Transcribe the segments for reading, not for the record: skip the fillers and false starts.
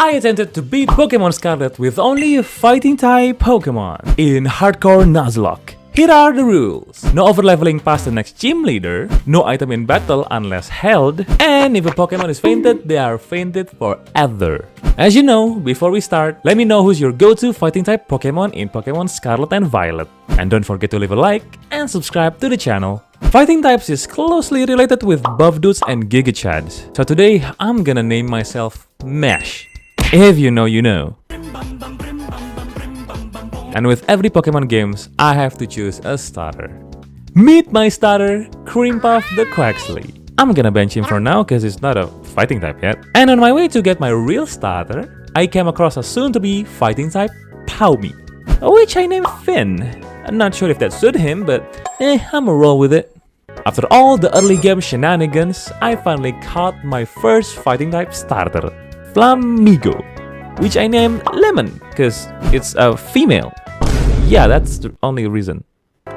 I attempted to beat Pokémon Scarlet with only a fighting-type Pokémon in Hardcore Nuzlocke. Here are the rules. No overleveling past the next gym leader, no item in battle unless held, and if a Pokémon is fainted, they are fainted forever. As you know, before we start, let me know who's your go-to fighting-type Pokémon in Pokémon Scarlet and Violet. And don't forget to leave a like and subscribe to the channel. Fighting types is closely related with Buff Dudes and Giga Chads. So today, I'm gonna name myself Mashle. If you know, you know. And with every Pokemon games, I have to choose a starter. Meet my starter, Cream Puff the Quaxly. I'm gonna bench him for now cause he's not a fighting type yet. And on my way to get my real starter, I came across a soon-to-be fighting type Powmy, which I named Finn. I'm not sure if that suited him, but I'ma roll with it. After all the early game shenanigans, I finally caught my first fighting type starter, Flamigo, which I named Lemon, cause it's a female. Yeah, that's the only reason.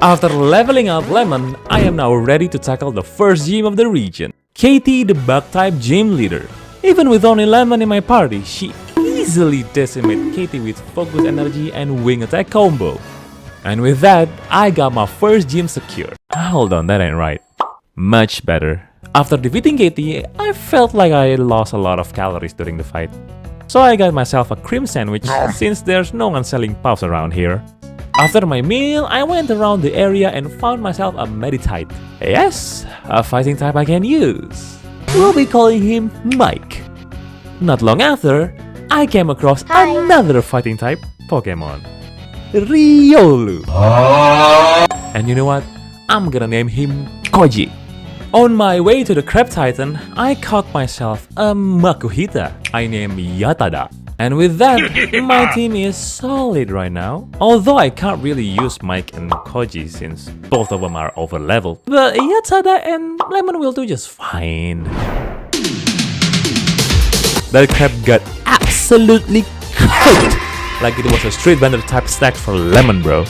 After leveling up Lemon, I am now ready to tackle the first gym of the region, Katie the Bug-type gym leader. Even with only Lemon in my party, she easily decimated Katie with focus energy and wing attack combo. And with that, I got my first gym secured. Hold on, that ain't right. Much better. After defeating Katie, I felt like I lost a lot of calories during the fight. So I got myself a cream sandwich since there's no one selling puffs around here. After my meal, I went around the area and found myself a Meditite. Yes, a fighting type I can use. We'll be calling him Mike. Not long after, I came across another fighting type Pokemon, Riolu. And you know what? I'm gonna name him Koji. On my way to the Crab Titan, I caught myself a Makuhita I named Yatada. And with that, my team is solid right now. Although I can't really use Mike and Koji since both of them are over leveled. But Yatada and Lemon will do just fine. That crab got absolutely cooked. Like it was a street vendor type snack for Lemon, bro.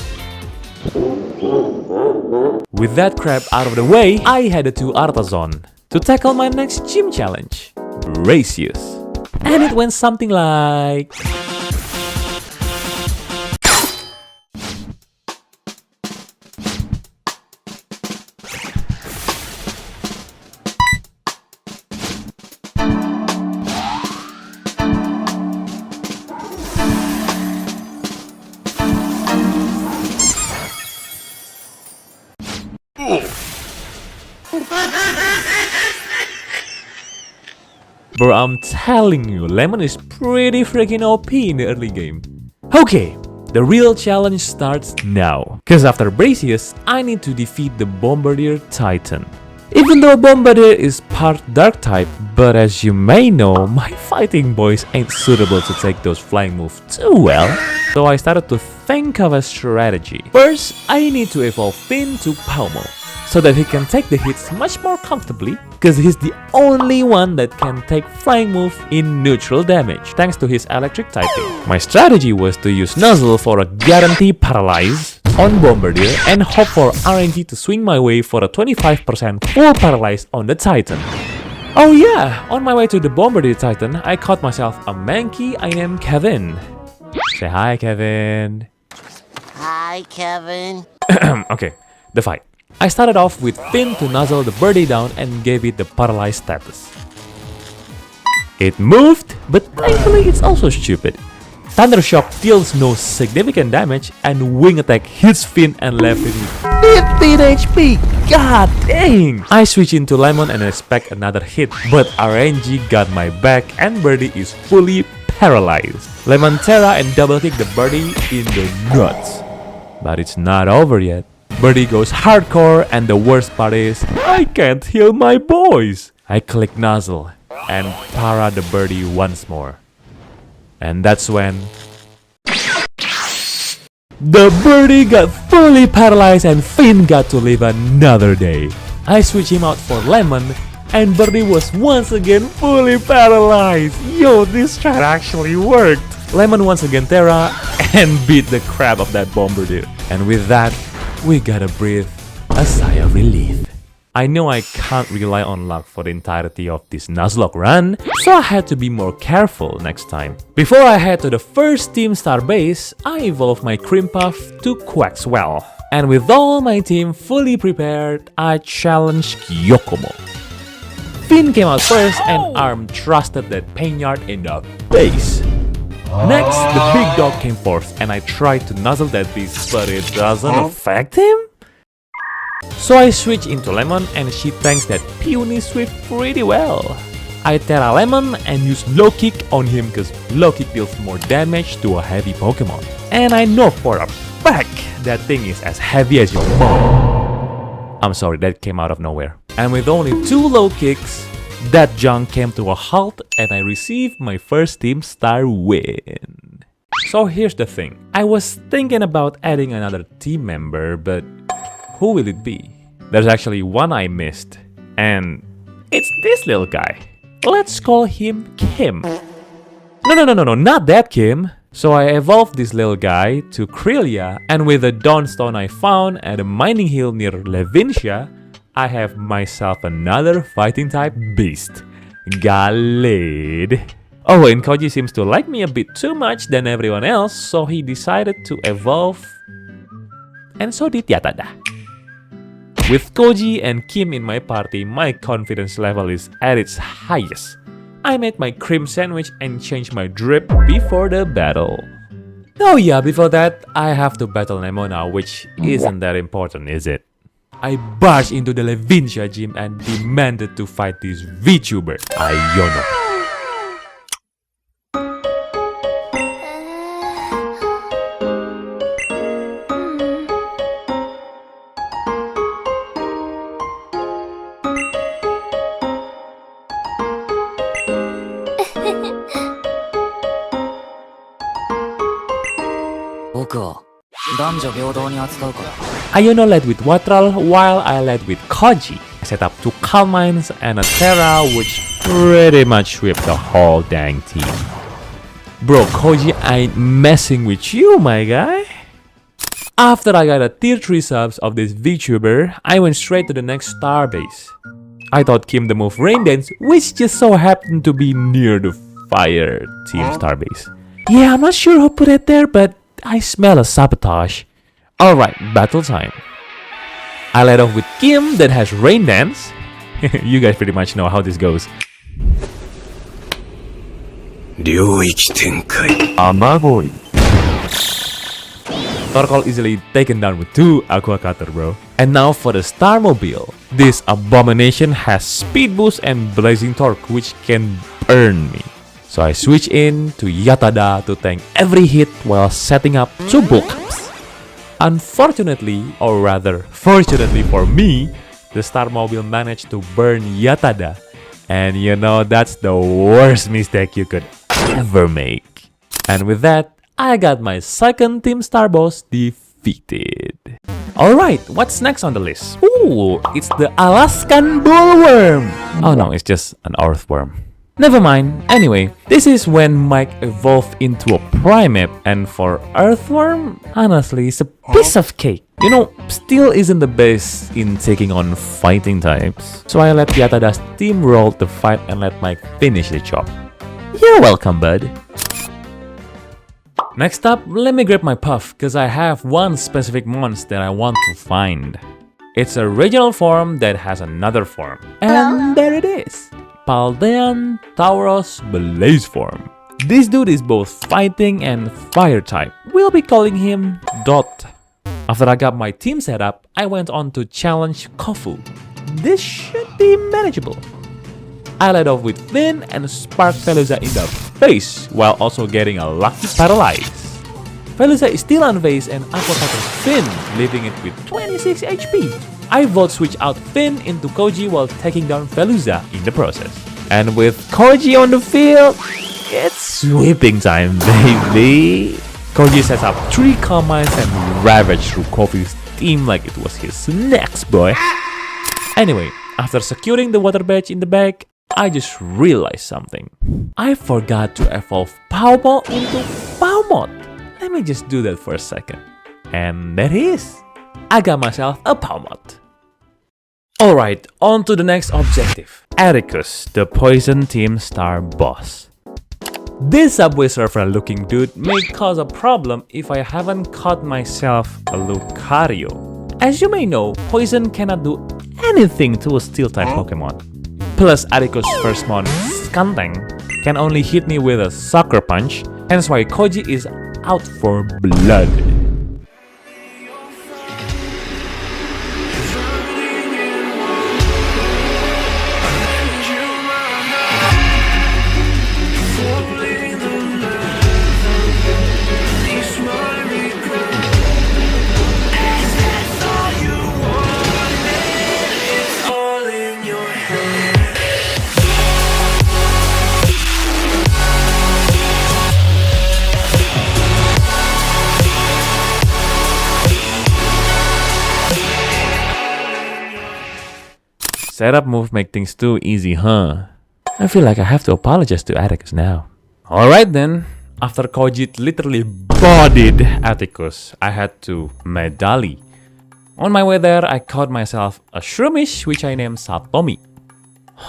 With that crab out of the way, I headed to Artazon to tackle my next gym challenge, Bracious. And it went something like... Bro, I'm telling you, Lemon is pretty freaking OP in the early game. Okay, the real challenge starts now. Cause after Bracious, I need to defeat the Bombardier Titan. Even though Bombardier is part Dark type, but as you may know, my fighting boys ain't suitable to take those flying moves too well. So I started to think of a strategy. First, I need to evolve Finn to Palmo, so that he can take the hits much more comfortably, cause he's the only one that can take flying move in neutral damage, thanks to his electric typing. My strategy was to use Nuzzle for a guarantee paralyze on Bombardier and hope for RNG to swing my way for a 25% full paralyze on the Titan. Oh yeah, on my way to the Bombardier Titan, I caught myself a Mankey I named Kevin. Say hi, Kevin. Hi, Kevin. Okay, the fight. I started off with Finn to nuzzle the birdie down and gave it the paralyzed status. It moved, but thankfully it's also stupid. Thunder Shock deals no significant damage and Wing Attack hits Finn and left it with 15 HP, god dang! I switch into Lemon and expect another hit, but RNG got my back and Birdie is fully paralyzed. Lemon Terra and double kick the Birdie in the nuts. But it's not over yet. Birdie goes hardcore and the worst part is, I can't heal my boys! I click Nuzzle and para the Birdie once more. And that's when... the Birdie got fully paralyzed and Finn got to live another day. I switch him out for Lemon and Birdie was once again fully paralyzed. Yo, this strat actually worked! Lemon once again Terra and beat the crap of that Bombardier. And with that, we gotta breathe a sigh of relief. I know I can't rely on luck for the entirety of this Nuzlocke run, so I had to be more careful next time. Before I head to the first Team Star base, I evolved my Krimpaff to Quaxwell. And with all my team fully prepared, I challenged Kyokomo. Finn came out first and Arm trusted that Painyard in the base. Next, the big dog came forth and I tried to nuzzle that beast, but it doesn't affect him? So I switched into Lemon and she tanks that puny Swift pretty well. I Terra Lemon and use Low Kick on him cause Low Kick deals more damage to a heavy Pokemon. And I know for a fact that thing is as heavy as your mom. I'm sorry, that came out of nowhere. And with only 2 low kicks, that junk came to a halt and I received my first Team Star win. So here's the thing. I was thinking about adding another team member, but who will it be? There's actually one I missed, and it's this little guy. Let's call him Kim. No, not that Kim. So I evolved this little guy to Krillia, and with the Dawnstone I found at a mining hill near Levincia, I have myself another fighting type beast, Galid. Oh, and Koji seems to like me a bit too much than everyone else, so he decided to evolve, and so did Yatada. With Koji and Kim in my party, my confidence level is at its highest. I made my cream sandwich and changed my drip before the battle. Oh yeah, before that, I have to battle Nemo now, which isn't that important, is it? I barged into the Levincia gym and demanded to fight this VTuber, Iono. Iono led with Watral while I led with Koji. I set up 2 Calm Minds and a Terra which pretty much swept the whole dang team. Bro, Koji ain't messing with you, my guy. After I got a tier 3 subs of this VTuber, I went straight to the next star base. I taught Kim the move Rain Dance, which just so happened to be near the Fire Team star base. Yeah, I'm not sure who put it there, but I smell a sabotage. Alright, battle time. I led off with Kim that has Rain Dance. You guys pretty much know how this goes. Torkoal easily taken down with 2 Aqua Cutter, bro. And now for the Starmobile. This abomination has Speed Boost and Blazing Torque, which can burn me. So I switch in to Yatada to tank every hit while setting up 2 bulk ups. Unfortunately, or rather fortunately for me, the Starmobile managed to burn Yatada. And you know, that's the worst mistake you could ever make. And with that, I got my second Team Star boss defeated. Alright, what's next on the list? Ooh, it's the Alaskan Bullworm! Oh no, it's just an Earthworm. Never mind. Anyway, this is when Mike evolved into a Primeape, and for Earthworm, honestly, it's a piece of cake. You know, Steel isn't the best in taking on fighting types, so I let Yatada steamroll the fight and let Mike finish the job. You're welcome, bud. Next up, let me grab my Puff, cause I have one specific monster that I want to find. It's a regional form that has another form, and there it is. Paldean Tauros Blaze form. This dude is both fighting and fire type. We'll be calling him Dot. After I got my team set up, I went on to challenge Kofu. This should be manageable. I led off with Finn and sparked Veluza in the face while also getting a lucky paralyze. Veluza is still unfazed and Aqua Cutter Finn, leaving it with 26 HP. I vote switch out Finn into Koji while taking down Veluza in the process. And with Koji on the field, it's sweeping time, baby! Koji sets up 3 Calm Minds and ravaged through Kofu's team like it was his next boy. Anyway, after securing the water badge in the bag, I just realized something. I forgot to evolve Pawmo into Pawmot. Let me just do that for a second. And there it is. I got myself a Pawmot. Alright, on to the next objective. Atticus, the Poison Team star boss. This Subway Surfer looking dude may cause a problem if I haven't caught myself a Lucario. As you may know, Poison cannot do anything to a Steel-type Pokemon. Plus, Atticus' first mon, Skantang, can only hit me with a Sucker Punch, hence why Koji is out for blood. Setup move make things too easy, huh? I feel like I have to apologize to Atticus now. Alright then, after Koji literally bodied Atticus, I had to medali. On my way there, I caught myself a Shroomish which I named Satomi.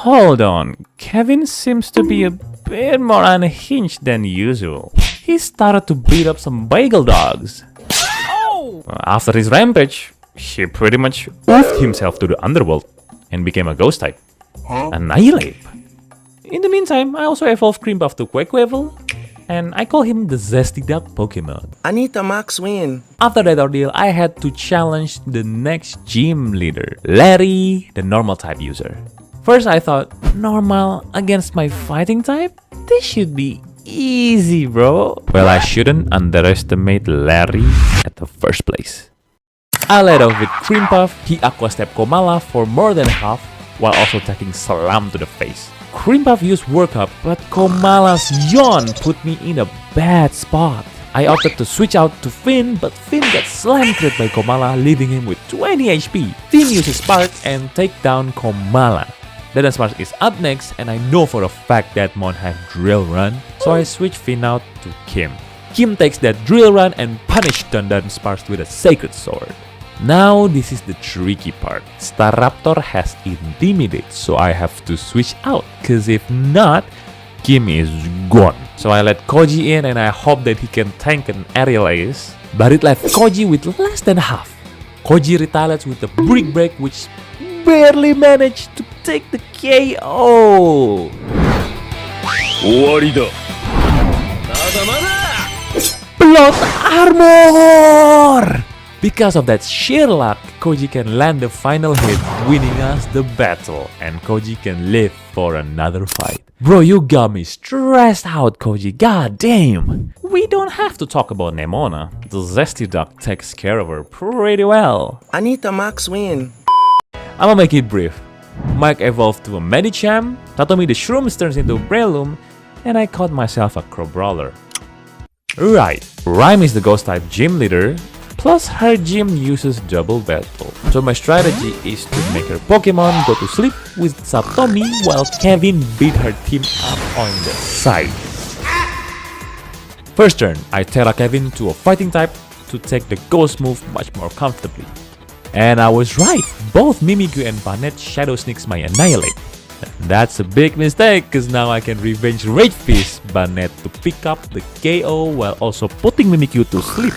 Hold on, Kevin seems to be a bit more unhinged than usual. He started to beat up some bagel dogs. Oh! After his rampage, he pretty much oofed himself to the underworld and became a ghost type. Annihilate. In the meantime, I also evolved Creampuff to Quaquavel, and I call him the Zesty Duck Pokemon. I need the max win. After that ordeal, I had to challenge the next gym leader, Larry, the normal type user. First I thought, normal against my fighting type? This should be easy, bro. Well, I shouldn't underestimate Larry at the first place. I led off with Creampuff, he Aqua Step Komala for more than half, while also taking Slam to the face. Creampuff used Work Up, but Komala's yawn put me in a bad spot. I opted to switch out to Finn, but Finn got slam crit by Komala, leaving him with 20 HP. Finn uses Spark and take down Komala. Then Spark is up next, and I know for a fact that Mon have Drill Run, so I switch Finn out to Kim. Kim takes that Drill Run and punished Dandan Sparks with a Sacred Sword. Now this is the tricky part. Staraptor has Intimidate, so I have to switch out, cause if not, Kim is gone. So I let Koji in and I hope that he can tank an aerial ace, but it left Koji with less than half. Koji retaliates with a Brick Break which barely managed to take the KO. Plot Armor! Because of that sheer luck, Koji can land the final hit, winning us the battle, and Koji can live for another fight. Bro, you got me stressed out, Koji, god damn! We don't have to talk about Nemona. The Zesty Duck takes care of her pretty well. I need the max win. I'ma make it brief. Mike evolved to a Medicham, Satomi the Shrooms turns into Breloom, and I caught myself a Crowbrawler. Right, Rhyme is the Ghost type gym leader, plus her gym uses double battle. So my strategy is to make her Pokemon go to sleep with Satomi while Kevin beat her team up on the side. First turn, I Terra Kevin to a fighting type to take the ghost move much more comfortably. And I was right, both Mimikyu and Banette Shadow Sneaks my Annihilate. That's a big mistake, cause now I can revenge Rage Fist Banette to pick up the KO while also putting Mimikyu to sleep.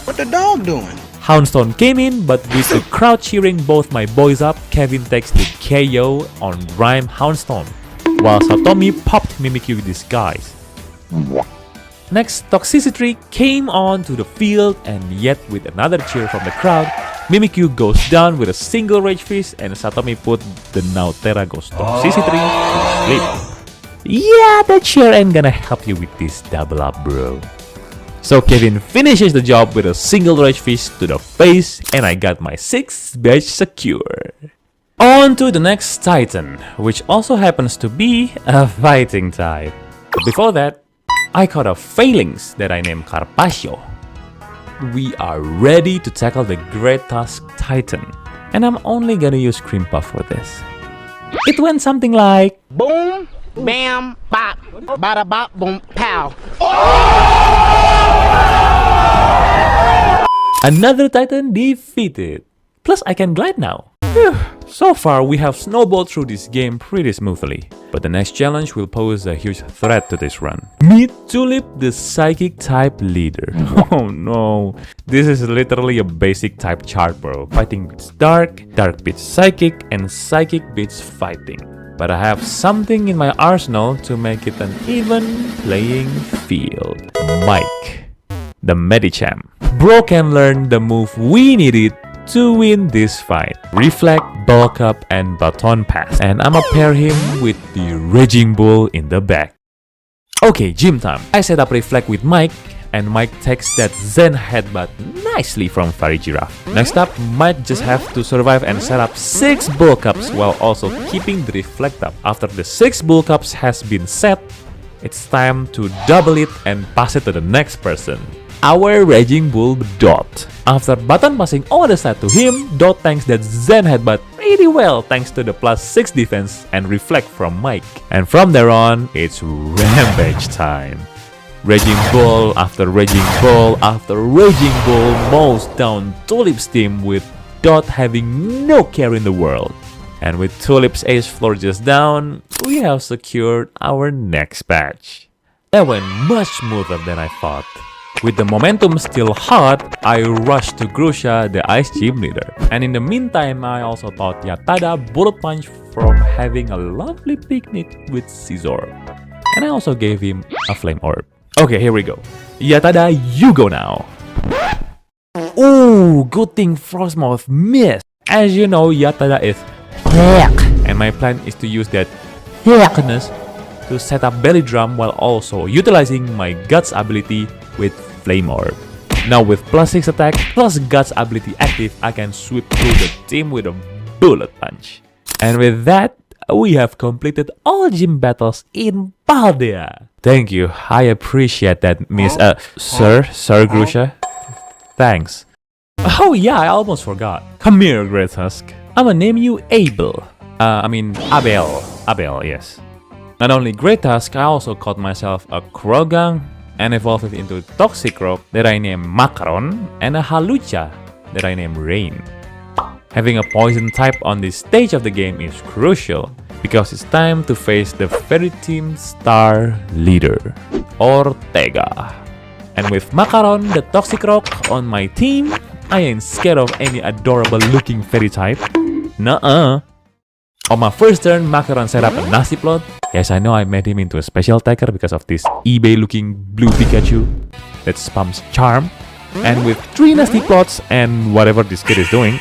What the dog doing? Houndstone came in, but with the crowd cheering both my boys up, Kevin takes the KO on Rhyme Houndstone, while Satomi popped Mimikyu Disguise. Next, Toxicity came on to the field, and yet with another cheer from the crowd, Mimikyu goes down with a single Rage Fist, and Satomi put the now Terra Ghost Toxicity to sleep. Yeah, that sure ain't gonna help you with this double up, bro. So Kevin finishes the job with a single Rage Fist to the face, and I got my 6th badge secure. On to the next Titan, which also happens to be a fighting type. But before that, I caught a Phalanx that I named Carpaccio. We are ready to tackle the Great Tusk Titan, and I'm only gonna use Creampuff for this. It went something like Boom, bam, bop, bada bop, boom, pow. another Titan defeated. Plus I can glide now. So far, we have snowballed through this game pretty smoothly. But the next challenge will pose a huge threat to this run. Meet Tulip, the psychic type leader. Oh no. This is literally a basic type chart, bro. Fighting beats dark, dark beats psychic, and psychic beats fighting. But I have something in my arsenal to make it an even playing field. Mike, the Medicham. Bro can learn the move we needed to win this fight. Reflect, bulk up, and baton pass. And I'ma pair him with the Raging Bull in the back. Okay, gym time. I set up Reflect with Mike, and Mike takes that Zen headbutt nicely from Fairy Giraffe. Next up, Mike just have to survive and set up 6 bulk ups while also keeping the Reflect up. After the 6 bulk ups has been set, it's time to double it and pass it to the next person. Our Raging Bull, Dot. After button passing all the side to him, Dot tanks that Zen headbutt pretty well thanks to the +6 defense and Reflect from Mike. And from there on, it's Rampage time. Raging Bull after Raging Bull after Raging Bull mows down Tulip's team with Dot having no care in the world. And with Tulip's ace floor just down, we have secured our next patch. That went much smoother than I thought. With the momentum still hot, I rushed to Grusha, the Ice Gym leader. And in the meantime, I also taught Yatada Bullet Punch from having a lovely picnic with Scizor. And I also gave him a Flame Orb. Okay, here we go. Yatada, you go now. Ooh, good thing Frostmoth missed. As you know, Yatada is heck. And my plan is to use that heckness to set up Belly Drum while also utilizing my Guts ability with Flame Orb. Now with +6 attack plus Guts ability active, I can sweep through the team with a Bullet Punch. And with that, we have completed all gym battles in Paldea. Thank you, I appreciate that, Miss Sir Grusha. Thanks. Oh yeah, I almost forgot. Come here, Great Husk. I'ma name you Abel. Abel, yes. Not only Great Tusk, I also caught myself a Krogang and evolved it into Toxicroak that I named Macaron and a Halucha that I named Rain. Having a poison type on this stage of the game is crucial because it's time to face the Fairy Team star leader, Ortega. And with Macaron, the Toxicroak, on my team, I ain't scared of any adorable looking fairy type. Nuh-uh. On my first turn, Macaron set up a nasty plot. Yes, I know I made him into a special attacker because of this eBay-looking blue Pikachu that spams Charm. And with 3 nasty plots and whatever this kid is doing,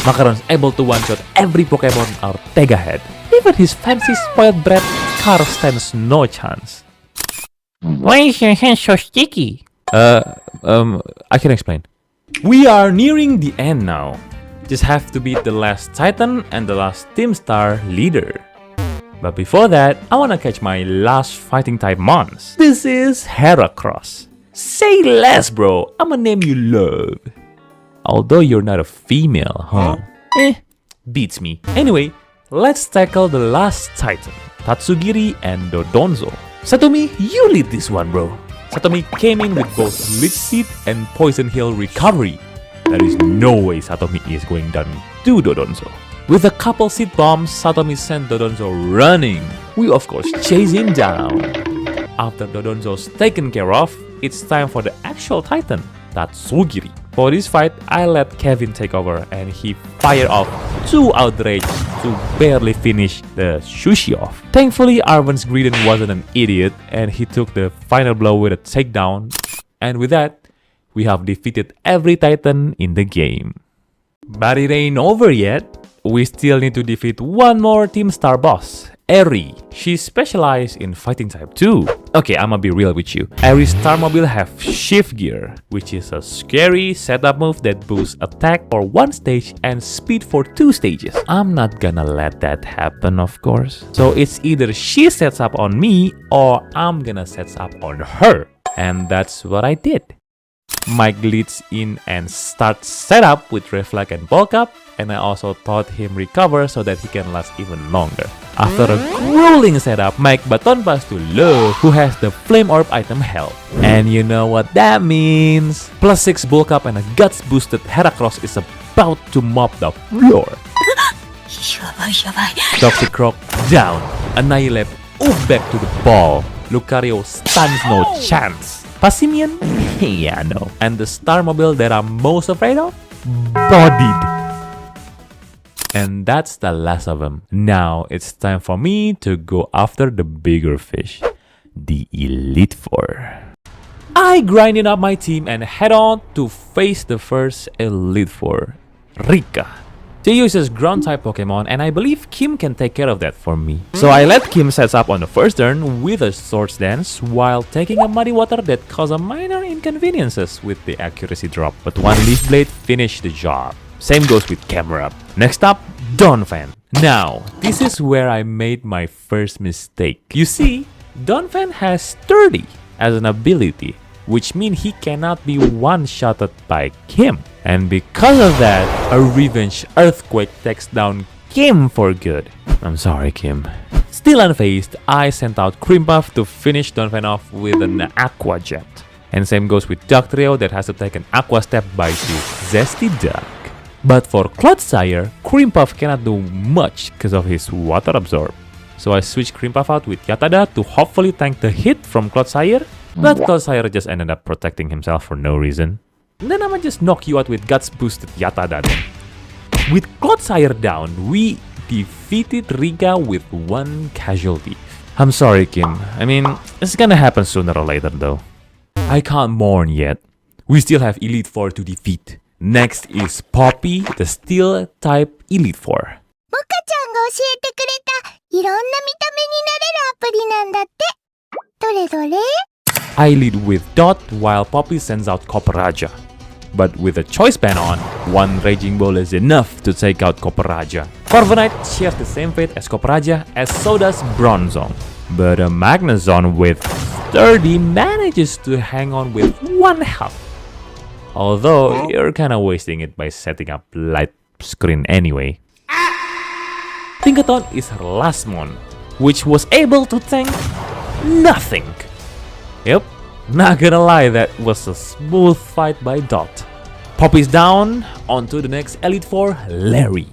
Macaron's able to one-shot every Pokemon Ortega had. Even his fancy spoiled brat Scar stands no chance. Why is your hand so sticky? I can explain. We are nearing the end now. Just have to beat the last Titan and the last Team Star leader. But before that, I wanna catch my last fighting type mons. This is Heracross. Say less, bro. I'ma name you Love. Although you're not a female, huh? Beats me. Anyway, let's tackle the last Titan, Tatsugiri and Dodonzo. Satomi, you lead this one, bro. Satomi came in with both Leech Seed and Poison Hill recovery. There is no way Satomi is going down to Dodonzo. With a couple seed bombs, Satomi sent Dodonzo running. We of course chase him down. After Dodonzo's taken care of, it's time for the actual Titan, Tatsugiri. For this fight, I let Kevin take over and he fired off 2 Outrage to barely finish the sushi off. Thankfully, Arven's Greedent wasn't an idiot and he took the final blow with a takedown. And with that, we have defeated every Titan in the game. But it ain't over yet. We still need to defeat one more Team Star boss, Eri. She specializes in fighting type too. Okay, I'ma be real with you. Eri's Starmobile have Shift Gear, which is a scary setup move that boosts attack for 1 stage and speed for 2 stages. I'm not gonna let that happen, of course. So it's either she sets up on me or I'm gonna set up on her. And that's what I did. Mike leads in and starts setup with Reflect and Bulk Up, and I also taught him recover so that he can last even longer. After a grueling setup, Mike baton pass to Love, who has the Flame Orb item Help. And you know what that means? +6 Bulk Up and a Guts boosted Heracross is about to mop the floor. Toxic Croc down. Annihilate. Oof back to the ball. Lucario stands no chance. Passimian? Yeah, no. And the star mobile that I'm most afraid of? Bodied. And that's the last of them. Now it's time for me to go after the bigger fish. The Elite Four. I grinded up my team and head on to face the first Elite Four, Rika. She uses ground-type Pokemon and I believe Kim can take care of that for me. So I let Kim set up on the first turn with a Swords Dance while taking a Muddy Water that caused a minor inconveniences with the accuracy drop. But one Leaf Blade finished the job. Same goes with Camera Up. Next up, Donphan. Now, this is where I made my first mistake. You see, Donphan has Sturdy as an ability, which means he cannot be one-shotted by Kim. And because of that, a Revenge Earthquake takes down Kim for good. I'm sorry, Kim. Still unfazed, I sent out Creampuff to finish Donphan off with an Aqua Jet. And same goes with Dugtrio that has to take an Aqua Step by his Zesty Duck. But for Clodsire, Creampuff cannot do much because of his Water Absorb. So I switched Creampuff out with Yatada to hopefully tank the hit from Clodsire, but Clodsire just ended up protecting himself for no reason. Then I'ma just knock you out with Guts boosted Yatada then. With Clodsire down, we defeated Rika with one casualty. I'm sorry, Kim. I mean, it's gonna happen sooner or later though. I can't mourn yet. We still have Elite Four to defeat. Next is Poppy, the Steel type Elite Four. モカちゃんが教えてくれたいろんな見た目になれるアプリなんだって。どれどれ？ I lead with Dot while Poppy sends out Copperajah. But with a choice ban on, one Raging Ball is enough to take out Copperajah. Corviknight shares the same fate as Copperajah, as so does Bronzong. But a Magnezone with Sturdy manages to hang on with one health. Although you're kinda wasting it by setting up light screen anyway. Tinkaton is her last mon, which was able to tank nothing. Yep, not gonna lie, that was a smooth fight by Dot. Poppy's down, onto the next Elite Four, Larry.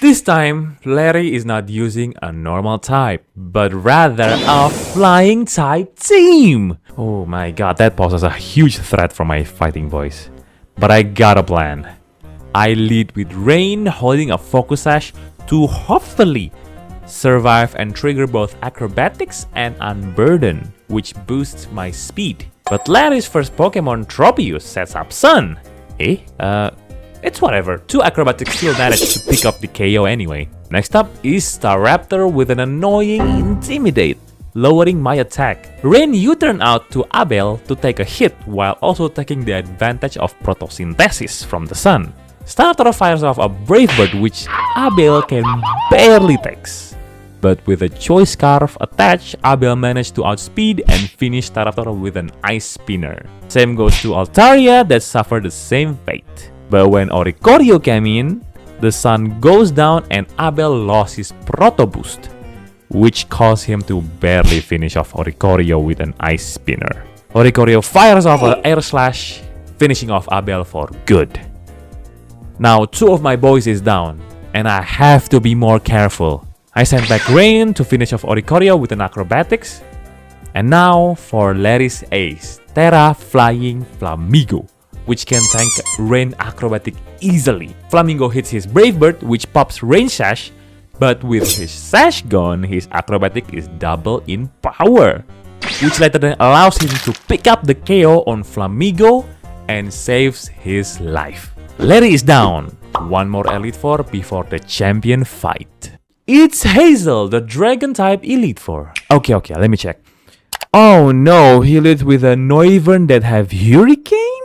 This time, Larry is not using a normal type, but rather a flying type team! Oh my god, that poses a huge threat for my fighting voice. But I got a plan. I lead with Rain holding a Focus Sash to hopefully survive and trigger both Acrobatics and Unburden, which boosts my speed. But Larry's first Pokemon, Tropius, sets up Sun. It's whatever. 2 Acrobatics still managed to pick up the KO anyway. Next up is Staraptor with an annoying Intimidate, lowering my attack. Rain U-turn out to Abel to take a hit while also taking the advantage of Photosynthesis from the sun. Staraptor fires off a Brave Bird which Abel can barely takes. But with a Choice Scarf attached, Abel managed to outspeed and finish Staraptor with an Ice Spinner. Same goes to Altaria that suffered the same fate. But when Oricorio came in, the sun goes down and Abel lost his Proto Boost, which caused him to barely finish off Oricorio with an Ice Spinner. Oricorio fires off an Air Slash, finishing off Abel for good. Now 2 of my boys is down, and I have to be more careful. I sent back Rain to finish off Oricorio with an Acrobatics. And now for Larry's ace, Terra Flying Flamigo, which can tank Rain Acrobatic easily. Flamingo hits his Brave Bird, which pops Rain Sash, but with his Sash gone, his Acrobatic is double in power, which later then allows him to pick up the KO on Flamigo and saves his life. Larry is down. One more Elite Four before the champion fight. It's Hazel, the Dragon-type Elite Four. Okay, let me check. Oh no, he leads with a Noivern that have Hurricane?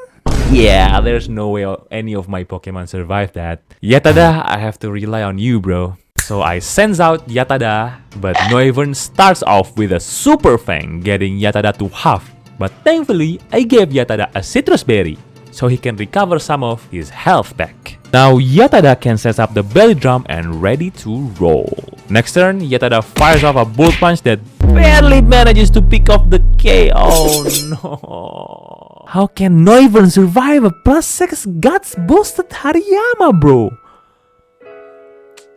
Yeah, there's no way any of my Pokemon survive that. Yatada, I have to rely on you, bro. So I sends out Yatada, but Noivern starts off with a Super Fang, getting Yatada to half. But thankfully, I gave Yatada a Citrus Berry, so he can recover some of his health back. Now Yatada can set up the belly drum and ready to roll. Next turn, Yatada fires off a Bolt Punch that barely manages to pick off the K. Oh no. How can Noivern survive a +6 Guts boosted Hariyama, bro?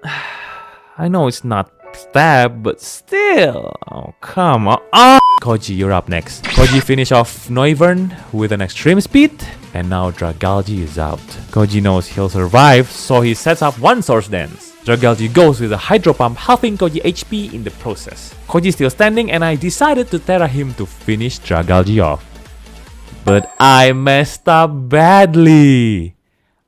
I know it's not stab, but still. Oh, come on. Oh, Koji, you're up next. Koji finish off Noivern with an extreme speed, and now Dragalge is out. Koji knows he'll survive, so he sets up one Source Dance. Dragalge goes with a Hydro Pump, halving Koji HP in the process. Koji still standing, and I decided to Terra him to finish Dragalge off. But I messed up badly.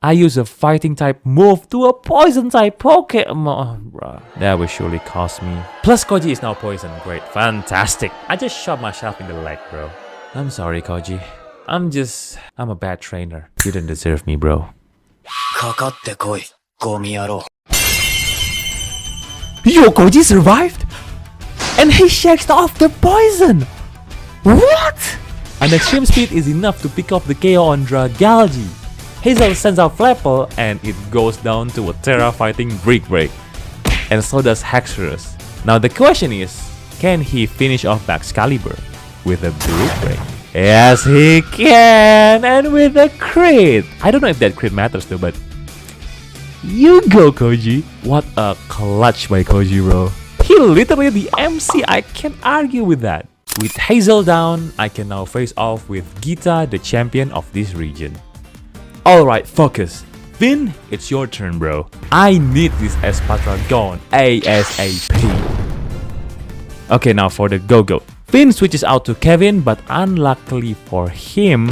I used a fighting type move to a poison type Pokemon. Bruh, that will surely cost me. Plus Koji is now poison. Great, fantastic. I just shot myself in the leg, bro. I'm sorry, Koji. I'm a bad trainer. You didn't deserve me, bro. Yo, Koji survived? And he shakes off the poison! What? An extreme speed is enough to pick up the KO on Dragalge. Hazel sends out Flapple and it goes down to a Terra fighting Brick Break. And so does Hexorus. Now the question is, can he finish off Excalibur with a Brick Break? Yes, he can! And with a crit! I don't know if that crit matters though, but you go, Koji! What a clutch by Koji, bro. He literally the MC, I can't argue with that. With Hazel down, I can now face off with Gita, the champion of this region. Alright, focus. Finn, it's your turn, bro. I need this Espatra gone ASAP. Okay, now for the Go-Go. Finn switches out to Kevin, but unluckily for him,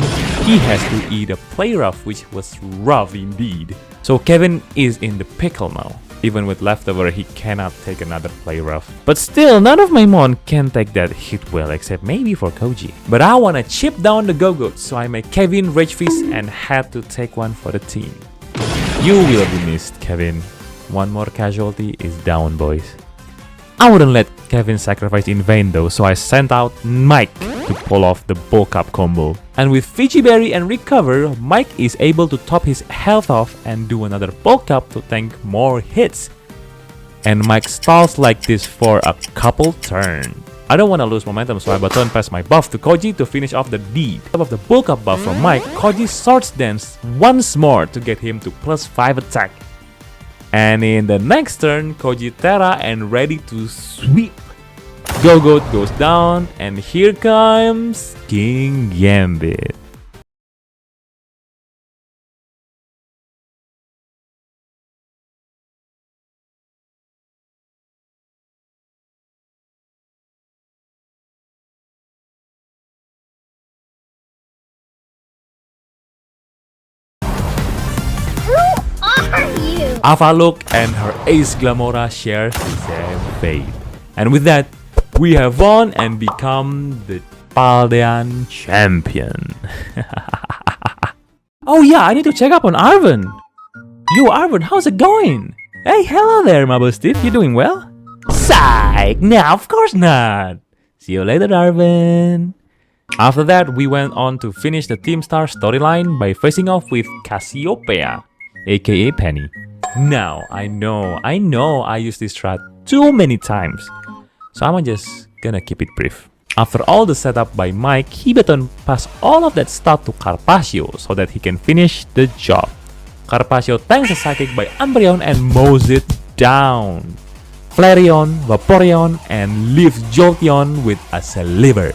he has to eat a play rough, which was rough indeed. So Kevin is in the pickle now. Even with leftover, he cannot take another play rough. But still, none of my mon can take that hit well, except maybe for Koji. But I wanna chip down the Go-Goat, so I make Kevin Rage Fist and had to take one for the team. You will be missed, Kevin. One more casualty is down, boys. I wouldn't let Kevin sacrifice in vain though, so I sent out Mike to pull off the bulk up combo. And with Fiji Berry and Recover, Mike is able to top his health off and do another bulk up to tank more hits. And Mike stalls like this for a couple turns. I don't want to lose momentum, so I button pass my buff to Koji to finish off the deed. On top of the bulk up buff from Mike, Koji Swords Dance once more to get him to +5 attack. And in the next turn, Koji Terra and ready to sweep. Go-Goat goes down, and here comes King Gambit. Avalok and her ace Glamora share the same fate. And with that, we have won and become the Paldean champion. Oh yeah, I need to check up on Arven. Yo Arven, how's it going? Hey, hello there, Marble Steve, you doing well? Psych! Nah, of course not! See you later, Arven. After that, we went on to finish the Team Star storyline by facing off with Cassiopeia, aka Penny. Now, I know I used this strat too many times, so I'm just gonna keep it brief. After all the setup by Mike, he beton pass all of that stuff to Carpaccio so that he can finish the job. Carpaccio tanks a Psychic by Umbreon and mows it down. Flareon, Vaporeon, and leaves Jolteon with a Celeber.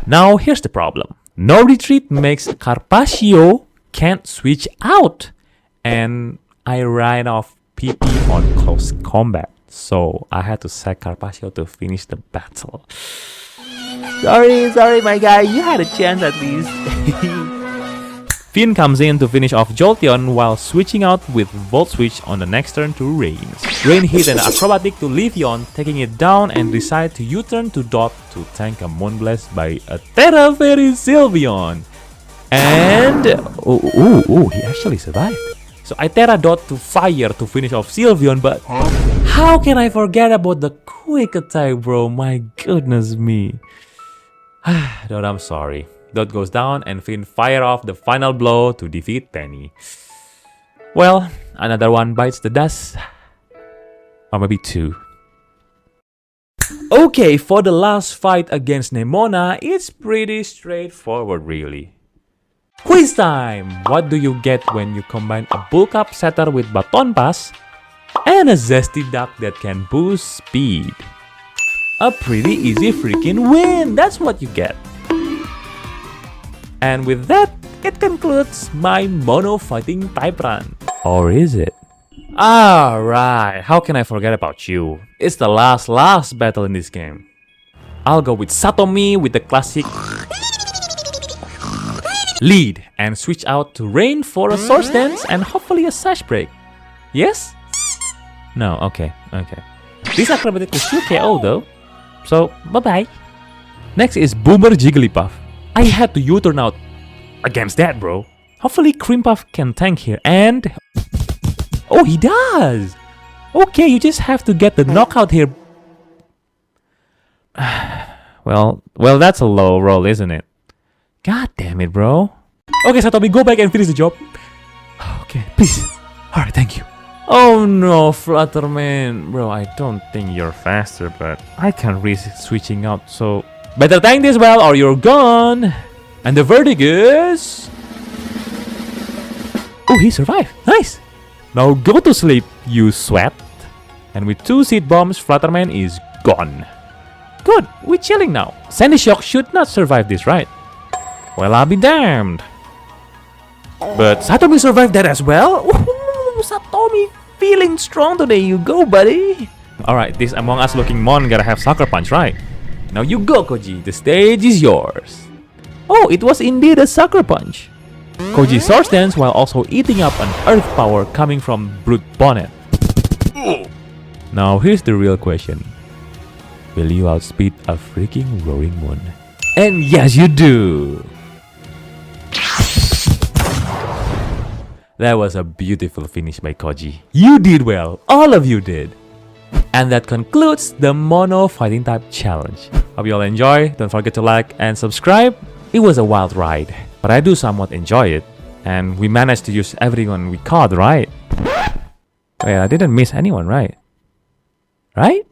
Now here's the problem. No retreat makes Carpaccio can't switch out, and I ran off PP on close combat, so I had to sack Carpaccio to finish the battle. Sorry my guy, you had a chance at least. Finn comes in to finish off Jolteon while switching out with Volt Switch on the next turn to Rain. Rain hit an Acrobatic to Leafeon, taking it down and decide to U-turn to Dot to tank a Moonblast by a Tera Fairy Sylveon. And he actually survived. So I Terra Dot to Fire to finish off Sylveon, but how can I forget about the quick attack, bro? My goodness me. Dot, I'm sorry. Dot goes down and Finn fire off the final blow to defeat Penny. Well, another one bites the dust. Or maybe two. Okay, for the last fight against Nemona, it's pretty straightforward really. Quiz time! What do you get when you combine a bulk up setter with Baton Pass and and a zesty duck that can boost speed. A pretty easy freaking win, that's what you get. And with that, it concludes my mono fighting type run. Or is it? Alright, how can I forget about you? It's the last battle in this game. I'll go with Satomi with the classic lead and switch out to Rain for a Swords Dance and hopefully a Sash Break. Yes? No, okay. This acrobatic will still KO though, so bye bye. Next is Boomer Jigglypuff. I had to U-turn out against that, bro. Hopefully Creampuff can tank here and... Oh, he does! Okay, you just have to get the knockout here. Well, that's a low roll, isn't it? God damn it, bro. Okay, Satomi, go back and finish the job. Okay, please. Alright, thank you. Oh no, Flutterman. Bro, I don't think you're faster, but I can't risk switching out, so... Better tank this well or you're gone! And the verdict is... Oh, he survived. Nice! Now go to sleep, you sweat. And with 2 seed bombs, Flutterman is gone. Good, we're chilling now. Sandy Shock should not survive this, right? Well, I'll be damned. But Satomi survived that as well? Ooh, Satomi feeling strong today, you go, buddy. Alright, this Among Us looking mon gotta have Sucker Punch, right? Now you go, Koji, the stage is yours. Oh, it was indeed a Sucker Punch. Koji Swords Dance while also eating up an Earth Power coming from Brute Bonnet. Now here's the real question. Will you outspeed a freaking Roaring Moon? And yes, you do! That was a beautiful finish by Koji. You did well, all of you did. And that concludes the Mono Fighting Type Challenge. Hope you all enjoy, don't forget to like and subscribe. It was a wild ride, but I do somewhat enjoy it. And we managed to use everyone we caught, right? Wait, I didn't miss anyone, right? Right?